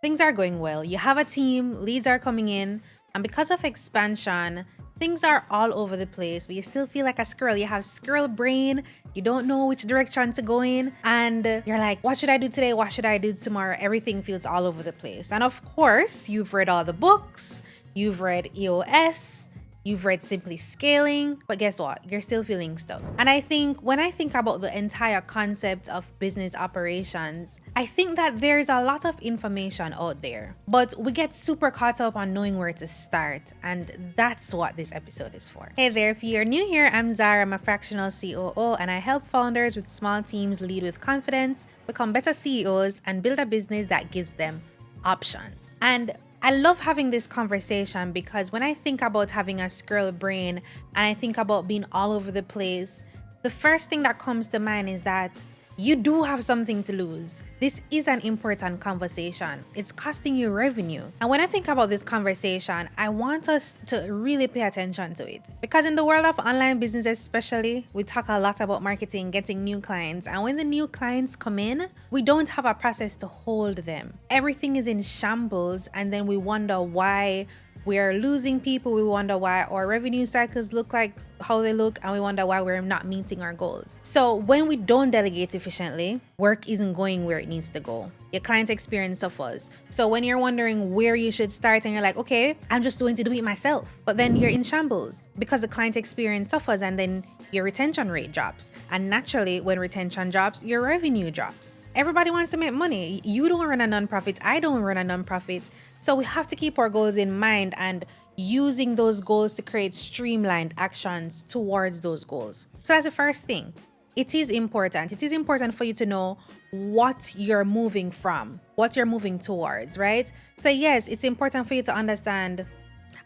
things are going well. You have a team, leads are coming in, and because of expansion, things are all over the place, but you still feel like a squirrel. You have squirrel brain. You don't know which direction to go in. And you're like, what should I do today? What should I do tomorrow? Everything feels all over the place. And of course, you've read all the books. You've read EOS. You've read Simply Scaling, but guess what? You're still feeling stuck. And I think when I think about the entire concept of business operations, I think that there's a lot of information out there, but we get super caught up on knowing where to start. And that's what this episode is for. Hey there, if you're new here, I'm Zara. I'm a fractional COO, and I help founders with small teams lead with confidence, become better CEOs, and build a business that gives them options. And I love having this conversation because when I think about having a squirrel brain and I think about being all over the place, the first thing that comes to mind is that you do have something to lose. This is an important conversation. It's costing you revenue. And when I think about this conversation, I want us to really pay attention to it. Because in the world of online business especially, we talk a lot about marketing, getting new clients. And when the new clients come in, we don't have a process to hold them. Everything is in shambles, and then we wonder why we're losing people. We wonder why our revenue cycles look like how they look, and we wonder why we're not meeting our goals. So when we don't delegate efficiently, work isn't going where it needs to go. Your client experience suffers. So when you're wondering where you should start and you're like, okay, I'm just going to do it myself, but then you're in shambles because the client experience suffers, and then your retention rate drops. And naturally, when retention drops, your revenue drops. Everybody wants to make money. You don't run a nonprofit. I don't run a nonprofit. So we have to keep our goals in mind and using those goals to create streamlined actions towards those goals. So that's the first thing. It is important. It is important for you to know what you're moving from, what you're moving towards, right? So yes, it's important for you to understand,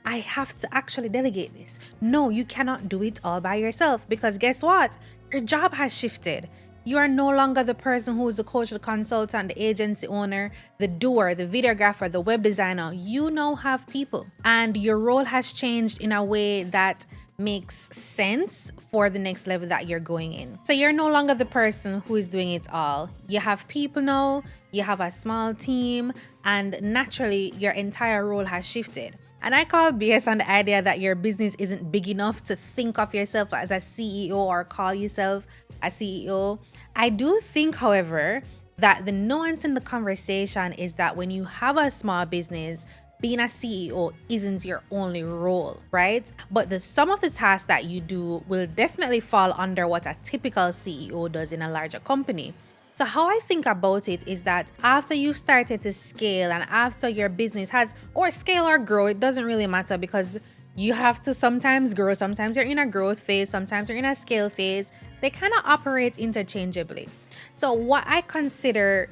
I have to actually delegate this. No, you cannot do it all by yourself, because guess what? Your job has shifted. You are no longer the person who is the coach, the consultant, the agency owner, the doer, the videographer, the web designer. You now have people, and your role has changed in a way that makes sense for the next level that you're going in. So you're no longer the person who is doing it all. You have people now, you have a small team, and naturally your entire role has shifted. And I call BS on the idea that your business isn't big enough to think of yourself as a CEO or call yourself a CEO. I do think, however, that the nuance in the conversation is that when you have a small business, being a CEO isn't your only role, right? But the sum of the tasks that you do will definitely fall under what a typical CEO does in a larger company. So how I think about it is that after you've started to scale and after your business has, or scale or grow, it doesn't really matter, because you have to sometimes grow, sometimes you're in a growth phase, sometimes you're in a scale phase. They kind of operate interchangeably. So what I consider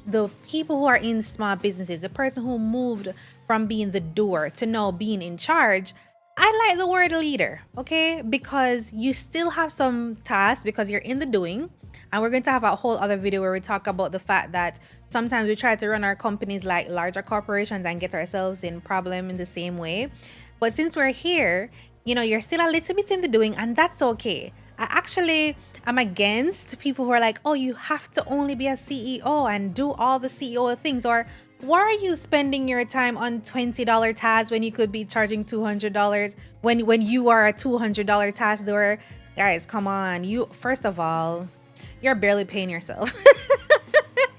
the people who are in small businesses, the person who moved from being the doer to now being in charge, I like the word leader, okay? Because you still have some tasks because you're in the doing. And we're going to have a whole other video where we talk about the fact that sometimes we try to run our companies like larger corporations and get ourselves in problem in the same way. But since we're here, you're still a little bit in the doing, and that's okay. I actually am against people who are like, oh, you have to only be a CEO and do all the CEO things. Or why are you spending your time on $20 tasks when you could be charging $200 when you are a $200 task doer? Guys, come on. First of all, you're barely paying yourself.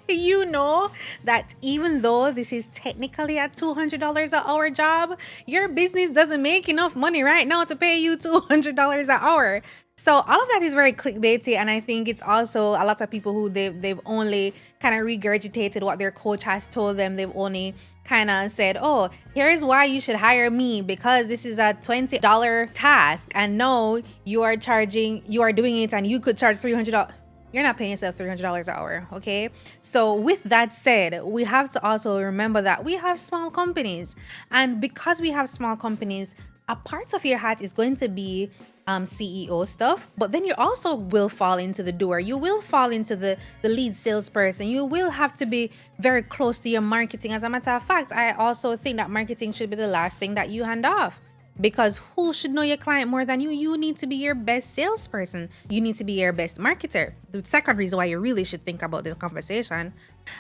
You know that even though this is technically a $200 an hour job, your business doesn't make enough money right now to pay you $200 an hour. So all of that is very clickbaity, and I think it's also a lot of people who they've only kind of regurgitated what their coach has told them. They've only kind of said, oh, here's why you should hire me, because this is a $20 task, and no, you are doing it and you could charge $300. You're not paying yourself $300 an hour, okay? So with that said, we have to also remember that we have small companies. And because we have small companies, a part of your hat is going to be CEO stuff, but then you also will fall into the doer. You will fall into the lead salesperson. You will have to be very close to your marketing. As a matter of fact, I also think that marketing should be the last thing that you hand off. Because who should know your client more than you? You need to be your best salesperson. You need to be your best marketer. The second reason why you really should think about this conversation.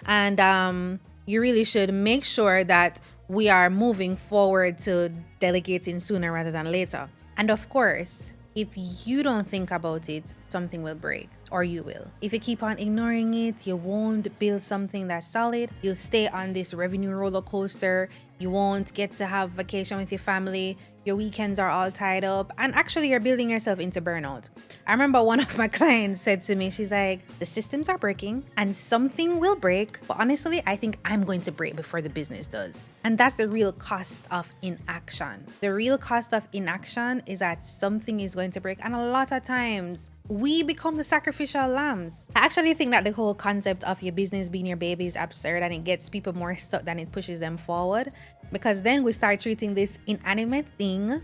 And you really should make sure that we are moving forward to delegating sooner rather than later. And of course, if you don't think about it, something will break, or you will. If you keep on ignoring it, you won't build something that's solid. You'll stay on this revenue roller coaster. You won't get to have vacation with your family. Your weekends are all tied up, and actually you're building yourself into burnout. I remember one of my clients said to me, she's like, the systems are breaking and something will break, but honestly, I think I'm going to break before the business does. And that's the real cost of inaction. The real cost of inaction is that something is going to break, and a lot of times we become the sacrificial lambs. I actually think that the whole concept of your business being your baby is absurd, and it gets people more stuck than it pushes them forward, because then we start treating this inanimate thing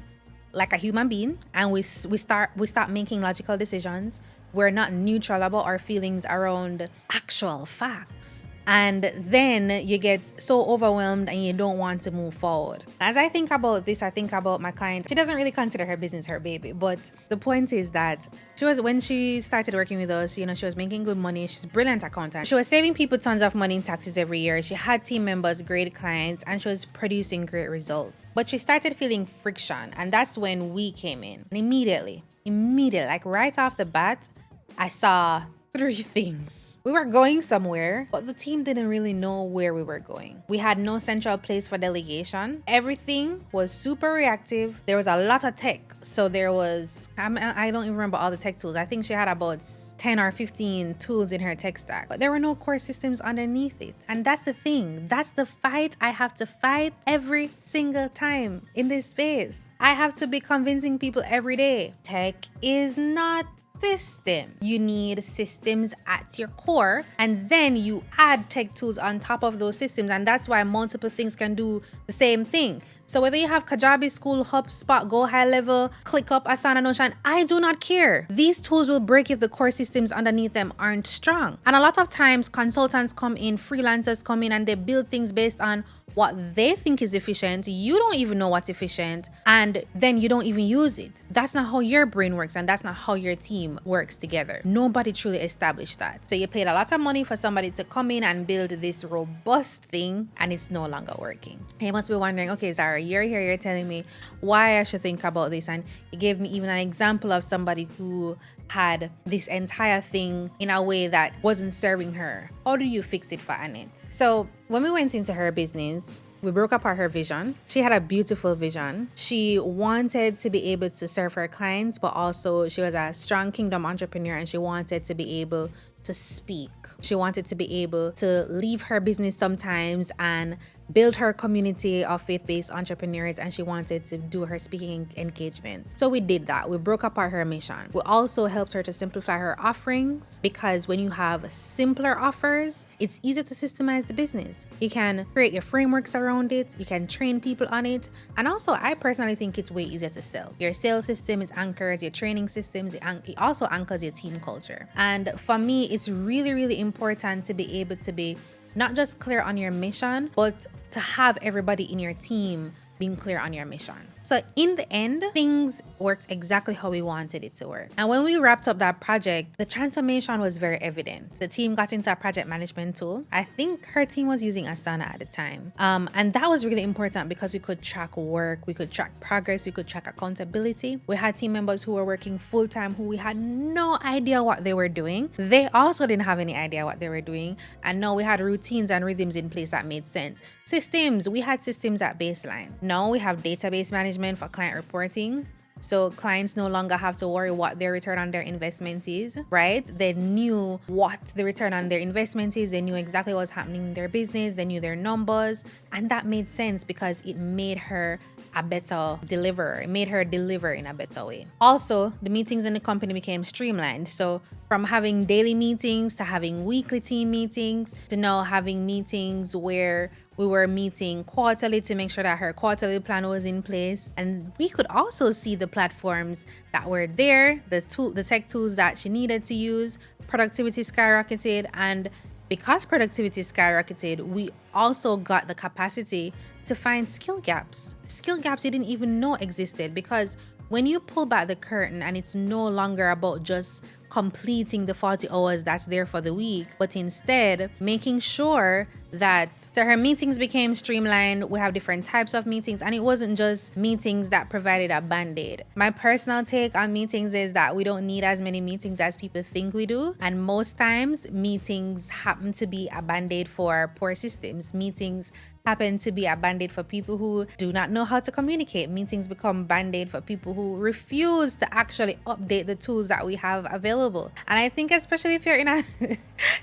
like a human being, and we start making logical decisions. We're not neutral about our feelings around actual facts. And then you get so overwhelmed and you don't want to move forward. As I think about this, I think about my client. She doesn't really consider her business her baby, but the point is that when she started working with us, she was making good money. She's a brilliant accountant. She was saving people tons of money in taxes every year. She had team members, great clients, and she was producing great results. But she started feeling friction, and that's when we came in. And immediately, like right off the bat, I saw 3 things. We were going somewhere, but the team didn't really know where we were going. We had no central place for delegation. Everything was super reactive. There was a lot of tech. So there was, I don't even remember all the tech tools. I think she had about 10 or 15 tools in her tech stack, but there were no core systems underneath it. And that's the thing. That's the fight I have to fight every single time in this space. I have to be convincing people every day. Tech is not system. You need systems at your core, and then you add tech tools on top of those systems, and that's why multiple things can do the same thing. So whether you have Kajabi, School, HubSpot, Go High Level, ClickUp, Asana, Notion, I do not care. These tools will break if the core systems underneath them aren't strong. And a lot of times consultants come in, freelancers come in, and they build things based on what they think is efficient. You don't even know what's efficient, and then you don't even use it. That's not how your brain works, and that's not how your team works together. Nobody truly established that. So you paid a lot of money for somebody to come in and build this robust thing, and it's no longer working. You must be wondering, okay, Zara, you're here, you're telling me why I should think about this, and you gave me even an example of somebody who had this entire thing in a way that wasn't serving her. How do you fix it for Annette? So when we went into her business, we broke apart her vision. She had a beautiful vision. She wanted to be able to serve her clients, but also she was a strong kingdom entrepreneur, and she wanted to be able to speak. She wanted to be able to leave her business sometimes and build her community of faith-based entrepreneurs, and she wanted to do her speaking engagements. So we did that. We broke apart her mission. We also helped her to simplify her offerings, because when you have simpler offers, it's easier to systemize the business. You can create your frameworks around it. You can train people on it. And also, I personally think it's way easier to sell. Your sales system, it anchors your training systems. It also anchors your team culture. And for me, it's really, really important to be able to be not just clear on your mission, but to have everybody in your team being clear on your mission. So in the end, things worked exactly how we wanted it to work. And when we wrapped up that project, the transformation was very evident. The team got into a project management tool. I think her team was using Asana at the time. And that was really important because we could track work, we could track progress, we could track accountability. We had team members who were working full-time who we had no idea what they were doing. They also didn't have any idea what they were doing. And now we had routines and rhythms in place that made sense. Systems, we had systems at baseline. Now we have database management for client reporting. So clients no longer have to worry what their return on their investment is, right? They knew what the return on their investment is. They knew exactly what was happening in their business. They knew their numbers. And that made sense because it made her a better deliverer. It made her deliver in a better way. Also, the meetings in the company became streamlined. So from having daily meetings to having weekly team meetings to now having meetings where we were meeting quarterly to make sure that her quarterly plan was in place. And we could also see the platforms that were there, the tech tools that she needed to use. Productivity skyrocketed, and because productivity skyrocketed, we also got the capacity to find skill gaps you didn't even know existed. Because when you pull back the curtain and it's no longer about just completing the 40 hours that's there for the week, but instead making sure that so her meetings became streamlined. We have different types of meetings, and it wasn't just meetings that provided a band-aid. My personal take on meetings is that we don't need as many meetings as people think we do, and most times meetings happen to be a band-aid for poor systems. Meetings happen to be a band-aid for people who do not know how to communicate. Meetings become band-aid for people who refuse to actually update the tools that we have available. And I think especially if you're in a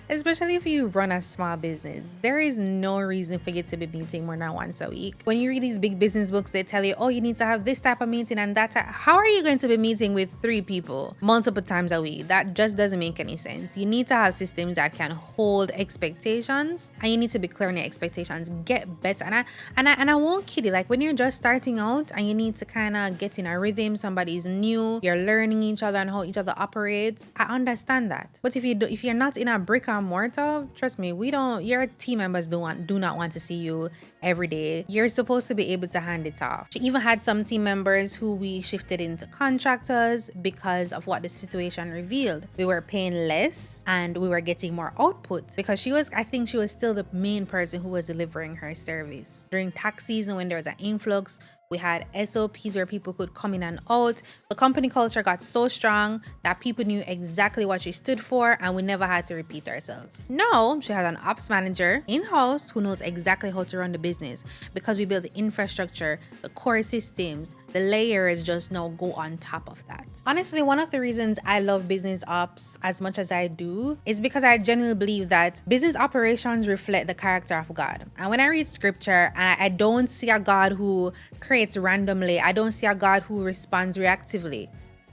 especially if you run a small business, there is no reason for you to be meeting more than once a week. When you read these big business books, they tell you, oh, you need to have this type of meeting and that type. How are you going to be meeting with 3 people multiple times a week? That just doesn't make any sense. You need to have systems that can hold expectations, and you need to be clear on your expectations. Get better. And I won't kid you, like when you're just starting out and you need to kind of get in a rhythm, somebody's new, you're learning each other and how each other operates. I understand that. But if you're not in a brick and mortar, trust me, your team members do not want to see you every day. You're supposed to be able to hand it off. She even had some team members who we shifted into contractors because of what the situation revealed. We were paying less and we were getting more output because I think she was still the main person who was delivering her service. During tax season, when there was an influx, we had SOPs where people could come in and out. The company culture got so strong that people knew exactly what she stood for, and we never had to repeat ourselves. Now, she has an ops manager in-house who knows exactly how to run the business because we built the infrastructure, the core systems, the layers just now go on top of that. Honestly, one of the reasons I love business ops as much as I do is because I genuinely believe that business operations reflect the character of God. And when I read scripture, and I don't see a God who creates randomly, I don't see a God who responds reactively.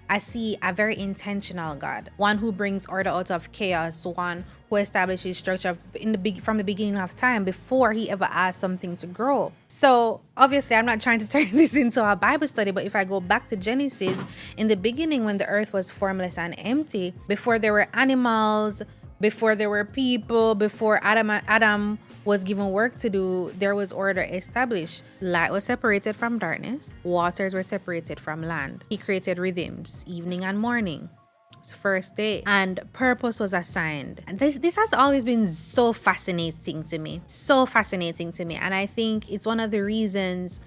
I see a very intentional God, one who brings order out of chaos, one who establishes structure from the beginning of time before he ever asked something to grow. So obviously, I'm not trying to turn this into a Bible study, but if I go back to Genesis, in the beginning when the earth was formless and empty, before there were animals, before there were people, before Adam was given work to do, there was order established. Light was separated from darkness. Waters were separated from land. He created rhythms, evening and morning. It's first day. And purpose was assigned. And this has always been so fascinating to me. So fascinating to me. And I think it's one of the reasons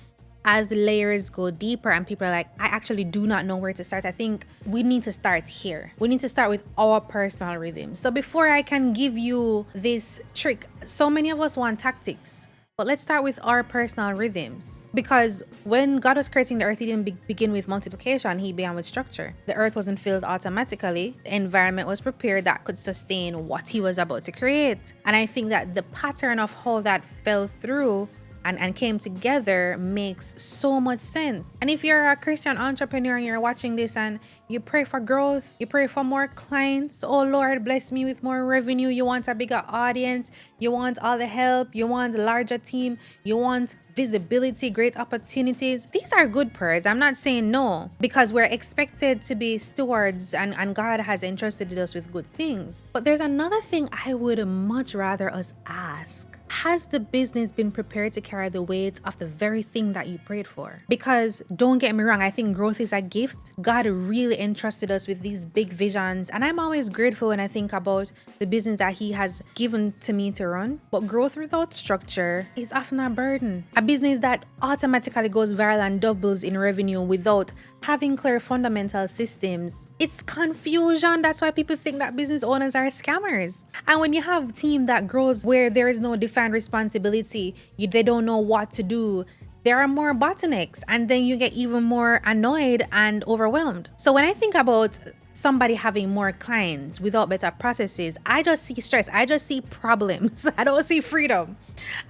as the layers go deeper and people are like, I actually do not know where to start. I think we need to start here. We need to start with our personal rhythm. So before I can give you this trick, so many of us want tactics, but let's start with our personal rhythms. Because when God was creating the earth, he didn't begin with multiplication, he began with structure. The earth wasn't filled automatically. The environment was prepared that could sustain what he was about to create. And I think that the pattern of how that fell through and came together makes so much sense. And if you're a Christian entrepreneur and you're watching this and you pray for growth, you pray for more clients, oh Lord, bless me with more revenue, you want a bigger audience, you want all the help, you want a larger team, you want visibility, great opportunities. These are good prayers. I'm not saying no, because we're expected to be stewards and God has entrusted us with good things. But there's another thing I would much rather us ask. Has the business been prepared to carry the weight of the very thing that you prayed for? Because don't get me wrong, I think growth is a gift. God really entrusted us with these big visions. And I'm always grateful when I think about the business that he has given to me to run. But growth without structure is often a burden. A business that automatically goes viral and doubles in revenue without having clear fundamental systems, it's confusion. That's why people think that business owners are scammers. And when you have a team that grows where there is no defined responsibility, they don't know what to do, there are more bottlenecks, and then you get even more annoyed and overwhelmed. So when I think about somebody having more clients without better processes, I just see stress. I just see problems. I don't see freedom.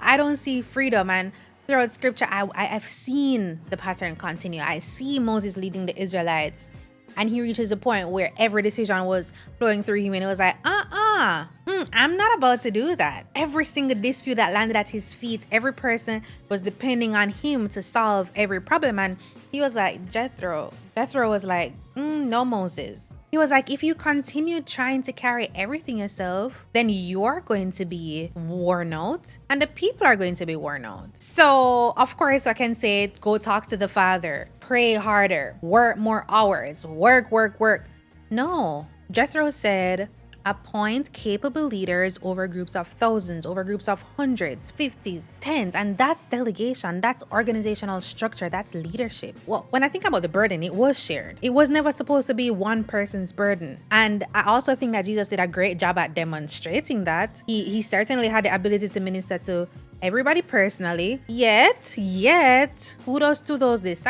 And throughout scripture, I've seen the pattern continue. I see Moses leading the Israelites, and he reaches a point where every decision was flowing through him, and it was like, I'm not about to do that. Every single dispute that landed at his feet, every person was depending on him to solve every problem. And he was like, Jethro was like, no, Moses. He was like, if you continue trying to carry everything yourself, then you're going to be worn out and the people are going to be worn out. So, of course, I can say, go talk to the Father, pray harder, work more hours, work. No, Jethro said, appoint capable leaders over groups of thousands, over groups of hundreds, 50s, tens, and that's delegation, that's organizational structure, that's leadership. Well, when I think about the burden, it was shared. It was never supposed to be one person's burden. And I also think that Jesus did a great job at demonstrating that. He certainly had the ability to minister to everybody personally, yet kudos to those disciples